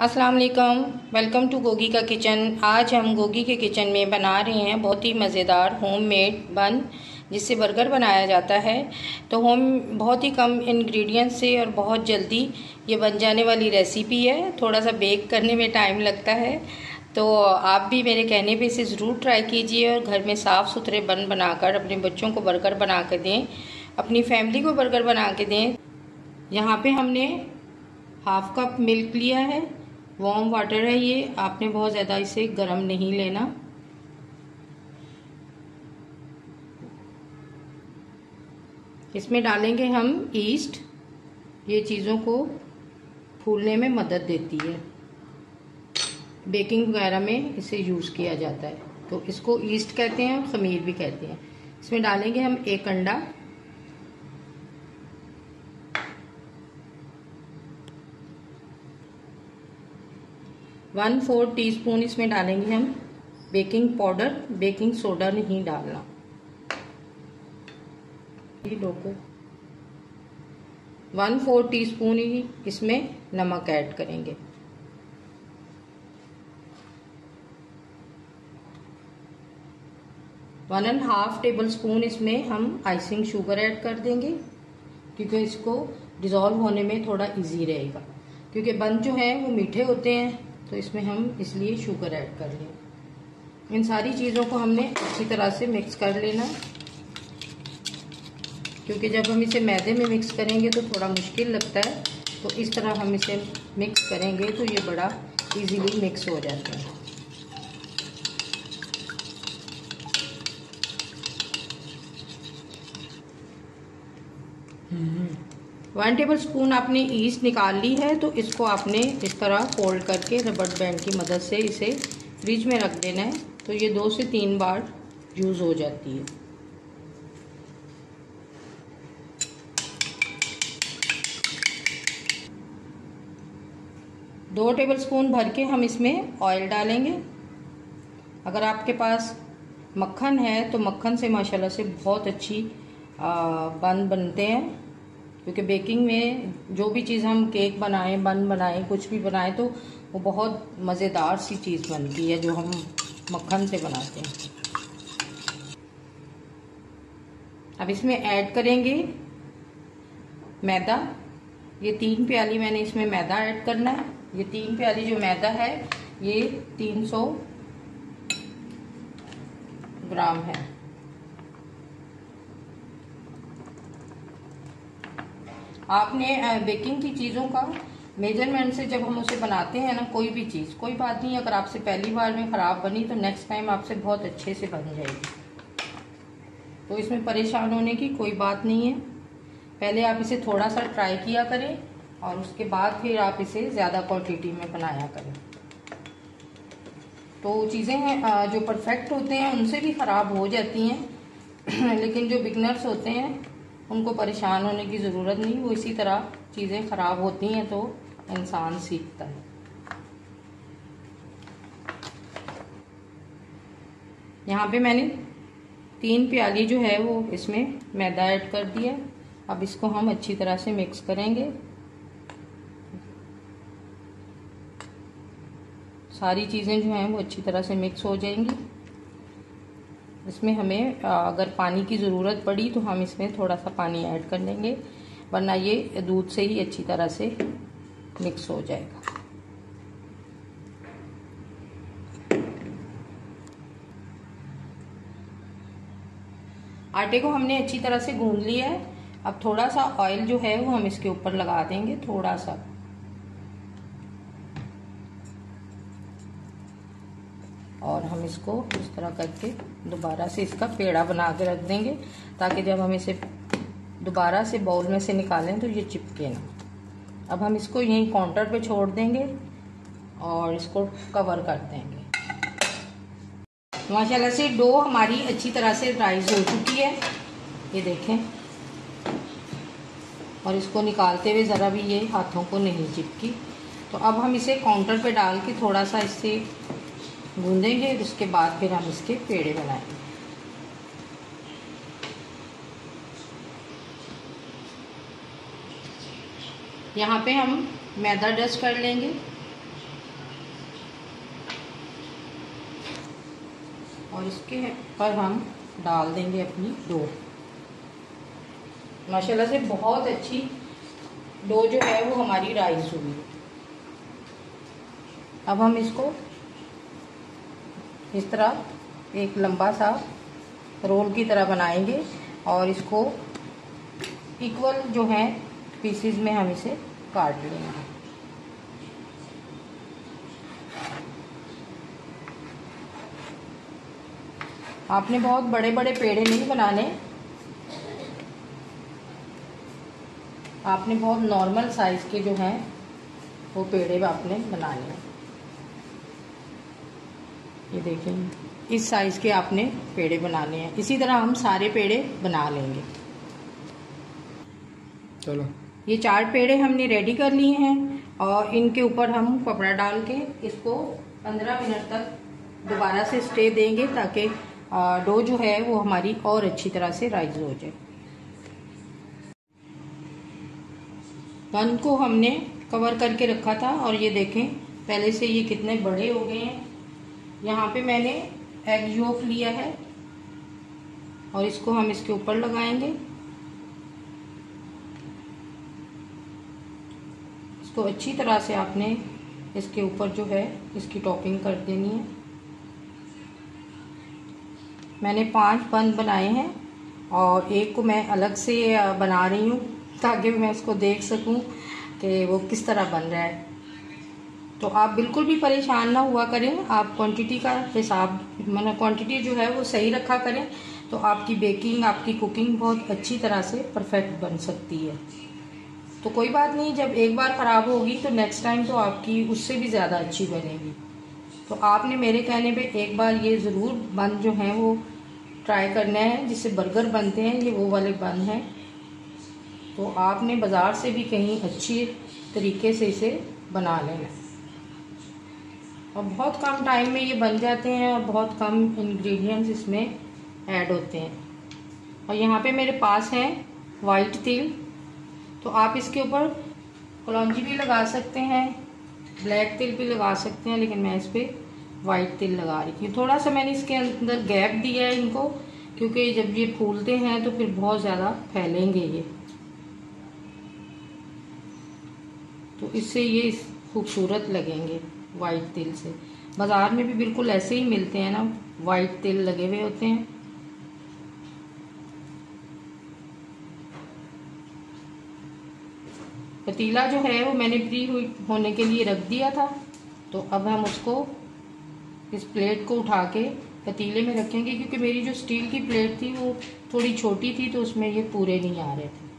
अस्सलाम वालेकुम, welcome to Gogi का किचन। आज हम गोगी के किचन में बना रहे हैं बहुत ही मज़ेदार होममेड बन, जिससे बर्गर बनाया जाता है। तो बहुत ही कम इंग्रेडिएंट्स से और बहुत जल्दी ये बन जाने वाली रेसिपी है। थोड़ा सा बेक करने में टाइम लगता है, तो आप भी मेरे कहने पे इसे ज़रूर ट्राई कीजिए और घर में साफ़ सुथरे बन बनाकर अपने बच्चों को बर्गर बना कर दें, अपनी फैमिली को बर्गर बना के दें। यहाँ पे हमने हाफ कप मिल्क लिया है, वार्म वाटर है ये, आपने बहुत ज़्यादा इसे गर्म नहीं लेना। इसमें डालेंगे हम ईस्ट, ये चीज़ों को फूलने में मदद देती है, बेकिंग वगैरह में इसे यूज़ किया जाता है, तो इसको ईस्ट कहते हैं और खमीर भी कहते हैं। इसमें डालेंगे हम एक अंडा, वन 4 टीस्पून इसमें डालेंगे हम बेकिंग पाउडर, बेकिंग सोडा नहीं डालना। ये लोगों 1/4 टीस्पून ही इसमें नमक ऐड करेंगे। One and half table spoon इसमें हम आइसिंग शुगर ऐड कर देंगे, क्योंकि इसको डिज़ोल्व होने में थोड़ा इजी रहेगा, क्योंकि बन जो है वो मीठे होते हैं, तो इसमें हम इसलिए शुगर ऐड कर लें। इन सारी चीज़ों को हमने अच्छी तरह से मिक्स कर लेना, क्योंकि जब हम इसे मैदे में मिक्स करेंगे तो थोड़ा मुश्किल लगता है, तो इस तरह हम इसे मिक्स करेंगे तो ये बड़ा इजीली मिक्स हो जाता है। वन टेबल स्पून आपने ईस्ट निकाल ली है, तो इसको आपने इस तरह फोल्ड करके रबर बैंड की मदद से इसे फ्रिज में रख देना है, तो ये 2 से 3 बार यूज़ हो जाती है। दो टेबल स्पून भर के हम इसमें ऑयल डालेंगे। अगर आपके पास मक्खन है तो मक्खन से माशाल्लाह से बहुत अच्छी बन बनते हैं, क्योंकि बेकिंग में जो भी चीज़ हम केक बनाएं, बन बनाएं, कुछ भी बनाएं, तो वो बहुत मज़ेदार सी चीज़ बनती है जो हम मक्खन से बनाते हैं। अब इसमें ऐड करेंगे मैदा। ये 3 प्याली मैंने इसमें मैदा ऐड करना है। ये 3 प्याली जो मैदा है ये 300 ग्राम है। आपने बेकिंग की चीज़ों का मेजरमेंट से जब हम उसे बनाते हैं ना, कोई भी चीज़, कोई बात नहीं, अगर आपसे पहली बार में ख़राब बनी तो नेक्स्ट टाइम आपसे बहुत अच्छे से बन जाएगी, तो इसमें परेशान होने की कोई बात नहीं है। पहले आप इसे थोड़ा सा ट्राई किया करें और उसके बाद फिर आप इसे ज़्यादा क्वांटिटी में बनाया करें। तो चीज़ें हैं जो परफेक्ट होते हैं उनसे भी ख़राब हो जाती हैं लेकिन जो बिगनर्स होते हैं उनको परेशान होने की ज़रूरत नहीं, वो इसी तरह चीज़ें ख़राब होती हैं तो इंसान सीखता है। यहाँ पे मैंने 3 प्याली जो है वो इसमें मैदा ऐड कर दिया। अब इसको हम अच्छी तरह से मिक्स करेंगे। सारी चीज़ें जो हैं वो अच्छी तरह से मिक्स हो जाएंगी। इसमें हमें अगर पानी की ज़रूरत पड़ी तो हम इसमें थोड़ा सा पानी ऐड कर लेंगे, वरना ये दूध से ही अच्छी तरह से मिक्स हो जाएगा। आटे को हमने अच्छी तरह से गूंद लिया है। अब थोड़ा सा ऑयल जो है वो हम इसके ऊपर लगा देंगे, थोड़ा सा, और हम इसको इस तरह करके दोबारा से इसका पेड़ा बना के रख देंगे, ताकि जब हम इसे दोबारा से बाउल में से निकालें तो ये चिपके ना। अब हम इसको यहीं काउंटर पे छोड़ देंगे और इसको कवर कर देंगे। माशाल्लाह से डो हमारी अच्छी तरह से राइज हो चुकी है, ये देखें, और इसको निकालते हुए ज़रा भी ये हाथों को नहीं चिपकी। तो अब हम इसे काउंटर पे डाल के थोड़ा सा इससे गूंदेंगे, उसके बाद फिर हम इसके पेड़े बनाएंगे। यहाँ पे हम मैदा डस्ट कर लेंगे। और इसके पर हम डाल देंगे अपनी डो। माशाल्लाह से बहुत अच्छी डो जो है वो हमारी राइस हुई। अब हम इसको इस तरह एक लंबा सा रोल की तरह बनाएंगे और इसको इक्वल जो है पीसेस में हम इसे काट लेंगे। आपने बहुत बड़े बड़े पेड़े नहीं बनाने, आपने बहुत नॉर्मल साइज के जो हैं वो पेड़े आपने बनाने हैं। ये देखें, इस साइज के आपने पेड़े बनाने हैं। इसी तरह हम सारे पेड़े बना लेंगे। चलो, ये 4 पेड़े हमने रेडी कर लिए हैं और इनके ऊपर हम कपड़ा डाल के इसको 15 मिनट तक दोबारा से स्टे देंगे ताकि डो जो है वो हमारी और अच्छी तरह से राइज हो जाए। बन को हमने कवर करके रखा था और ये देखें पहले से ये कितने बड़े हो गए हैं। यहाँ पे मैंने एग योक लिया है और इसको हम इसके ऊपर लगाएंगे। इसको अच्छी तरह से आपने इसके ऊपर जो है इसकी टॉपिंग कर देनी है। मैंने 5 बन बनाए हैं और एक को मैं अलग से बना रही हूँ ताकि मैं इसको देख सकूँ कि वो किस तरह बन रहा है। तो आप बिल्कुल भी परेशान ना हुआ करें, आप क्वांटिटी का हिसाब मतलब क्वांटिटी जो है वो सही रखा करें, तो आपकी बेकिंग, आपकी कुकिंग बहुत अच्छी तरह से परफेक्ट बन सकती है। तो कोई बात नहीं, जब एक बार ख़राब होगी तो नेक्स्ट टाइम तो आपकी उससे भी ज़्यादा अच्छी बनेगी। तो आपने मेरे कहने पे एक बार ये ज़रूर बन जो हैं वो ट्राई करना है, जिससे बर्गर बनते हैं, ये वो वाले बन हैं। तो आपने बाज़ार से भी कहीं अच्छी तरीके से इसे बना लेना और बहुत कम टाइम में ये बन जाते हैं और बहुत कम इंग्रेडिएंट्स इसमें ऐड होते हैं। और यहाँ पे मेरे पास है वाइट तिल, तो आप इसके ऊपर कलौंजी भी लगा सकते हैं, ब्लैक तिल भी लगा सकते हैं, लेकिन मैं इस पर वाइट तिल लगा रही थी। थोड़ा सा मैंने इसके अंदर गैप दिया है इनको, क्योंकि जब ये फूलते हैं तो फिर बहुत ज़्यादा फैलेंगे ये, तो इससे ये खूबसूरत लगेंगे वाइट तिल से। बाज़ार में भी बिल्कुल ऐसे ही मिलते हैं ना, वाइट तिल लगे हुए होते हैं। पतीला जो है वो मैंने प्री होने के लिए रख दिया था, तो अब हम उसको इस प्लेट को उठा के पतीले में रखेंगे, क्योंकि मेरी जो स्टील की प्लेट थी वो थोड़ी छोटी थी तो उसमें ये पूरे नहीं आ रहे थे।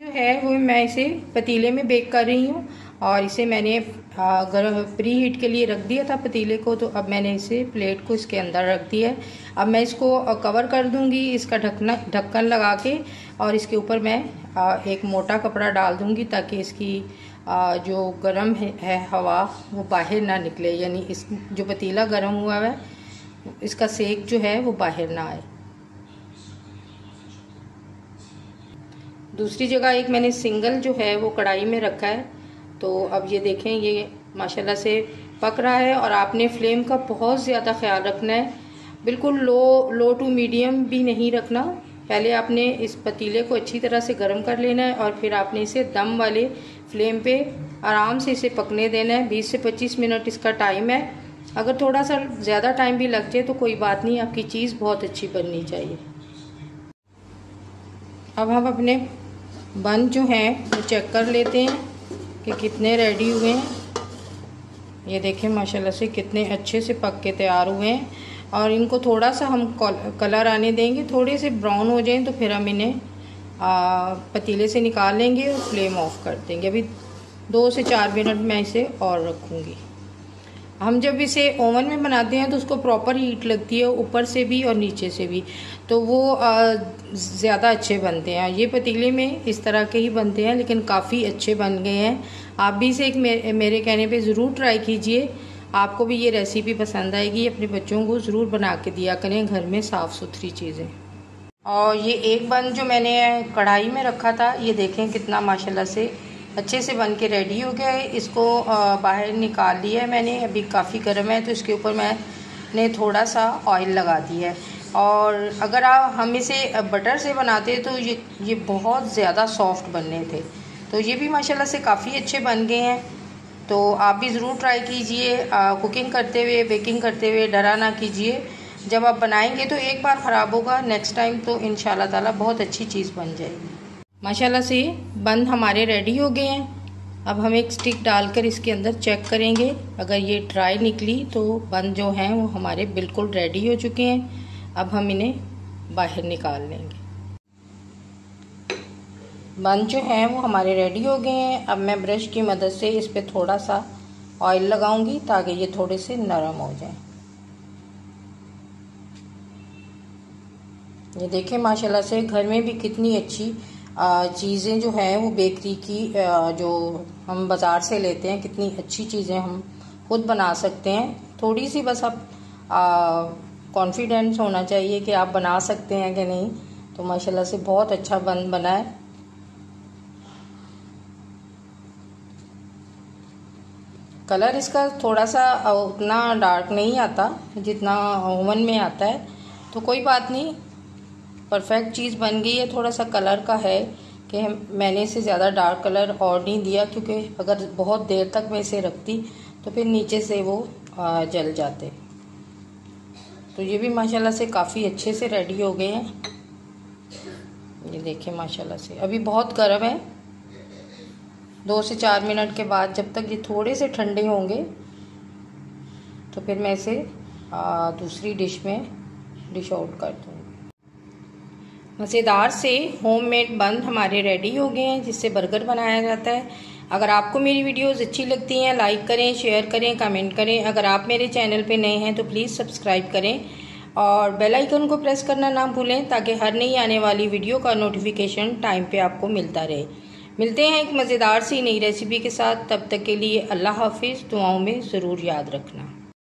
जो है वो मैं इसे पतीले में बेक कर रही हूँ और इसे मैंने प्री हीट के लिए रख दिया था पतीले को, तो अब मैंने इसे प्लेट को इसके अंदर रख दिया है। अब मैं इसको कवर कर दूंगी इसका ढक्कन लगा के, और इसके ऊपर मैं एक मोटा कपड़ा डाल दूंगी ताकि इसकी जो गर्म है हवा वो बाहर ना निकले, यानी इस जो पतीला गर्म हुआ है इसका सेक जो है वो बाहर ना आए। दूसरी जगह एक मैंने सिंगल जो है वो कढ़ाई में रखा है, तो अब ये देखें ये माशाल्लाह से पक रहा है। और आपने फ्लेम का बहुत ज़्यादा ख्याल रखना है, बिल्कुल लो टू मीडियम भी नहीं रखना। पहले आपने इस पतीले को अच्छी तरह से गर्म कर लेना है और फिर आपने इसे दम वाले फ्लेम पे आराम से इसे पकने देना है। 20 से 25 मिनट इसका टाइम है। अगर थोड़ा सा ज़्यादा टाइम भी लग जाए तो कोई बात नहीं, आपकी चीज़ बहुत अच्छी बननी चाहिए। अब हम अपने बन जो हैं वो चेक कर लेते हैं कि कितने रेडी हुए हैं। ये देखें माशाल्लाह से कितने अच्छे से पक के तैयार हुए हैं। और इनको थोड़ा सा हम कलर आने देंगे, थोड़े से ब्राउन हो जाएं तो फिर हम इन्हें पतीले से निकाल लेंगे और फ्लेम ऑफ कर देंगे। अभी 2 से 4 मिनट मैं इसे और रखूँगी। हम जब इसे ओवन में बनाते हैं तो उसको प्रॉपर हीट लगती है, ऊपर से भी और नीचे से भी, तो वो ज़्यादा अच्छे बनते हैं। ये पतीले में इस तरह के ही बनते हैं, लेकिन काफ़ी अच्छे बन गए हैं। आप भी इसे मेरे कहने पे ज़रूर ट्राई कीजिए, आपको भी ये रेसिपी पसंद आएगी। अपने बच्चों को ज़रूर बना के दिया करें घर में साफ़ सुथरी चीज़ें। और ये एक बन जो मैंने कढ़ाई में रखा था, ये देखें कितना माशाल्लाह से अच्छे से बन के रेडी हो गया है। इसको बाहर निकाल लिया है मैंने, अभी काफ़ी गर्म है तो इसके ऊपर मैं ने थोड़ा सा ऑयल लगा दिया है। और अगर आप हम इसे बटर से बनाते तो ये बहुत ज़्यादा सॉफ्ट बनने थे। तो ये भी माशाल्लाह से काफ़ी अच्छे बन गए हैं। तो आप भी ज़रूर ट्राई कीजिए। कुकिंग करते हुए, बेकिंग करते हुए डरा ना कीजिए। जब आप बनाएंगे तो एक बार ख़राब होगा, नेक्स्ट टाइम तो इंशाल्लाह ताला बहुत अच्छी चीज़ बन जाएगी। माशाल्लाह से बन हमारे रेडी हो गए हैं। अब हम एक स्टिक डालकर इसके अंदर चेक करेंगे। अगर ये ड्राई निकली तो बन जो हैं वो हमारे बिल्कुल रेडी हो चुके हैं। अब हम इन्हें बाहर निकाल लेंगे। बन जो हैं वो हमारे रेडी हो गए हैं। अब मैं ब्रश की मदद से इस पर थोड़ा सा ऑयल लगाऊंगी ताकि ये थोड़े से नरम हो जाएं। ये देखें माशाल्लाह से घर में भी कितनी अच्छी चीज़ें जो हैं वो बेकरी की जो हम बाज़ार से लेते हैं, कितनी अच्छी चीज़ें हम खुद बना सकते हैं। थोड़ी सी बस आप कॉन्फिडेंस होना चाहिए कि आप बना सकते हैं कि नहीं। तो माशाल्लाह से बहुत अच्छा बना है। कलर इसका थोड़ा सा उतना डार्क नहीं आता जितना ओवन में आता है, तो कोई बात नहीं, परफेक्ट चीज़ बन गई है। थोड़ा सा कलर का है कि मैंने इसे ज़्यादा डार्क कलर और नहीं दिया, क्योंकि अगर बहुत देर तक मैं इसे रखती तो फिर नीचे से वो जल जाते। तो ये भी माशाल्लाह से काफ़ी अच्छे से रेडी हो गए हैं। ये देखें माशाल्लाह से अभी बहुत गर्म है। 2 से 4 मिनट के बाद जब तक ये थोड़े से ठंडे होंगे तो फिर मैं इसे दूसरी डिश में डिश आउट कर दूँगी। मज़ेदार से होममेड बन हमारे रेडी हो गए हैं, जिससे बर्गर बनाया जाता है। अगर आपको मेरी वीडियोस अच्छी लगती हैं, लाइक करें, शेयर करें, कमेंट करें। अगर आप मेरे चैनल पे नए हैं तो प्लीज़ सब्सक्राइब करें और बेल आइकन को प्रेस करना ना भूलें, ताकि हर नई आने वाली वीडियो का नोटिफिकेशन टाइम पे आपको मिलता रहे। मिलते हैं एक मज़ेदार सी नई रेसिपी के साथ। तब तक के लिए अल्लाह हाफिज़। दुआओं में ज़रूर याद रखना।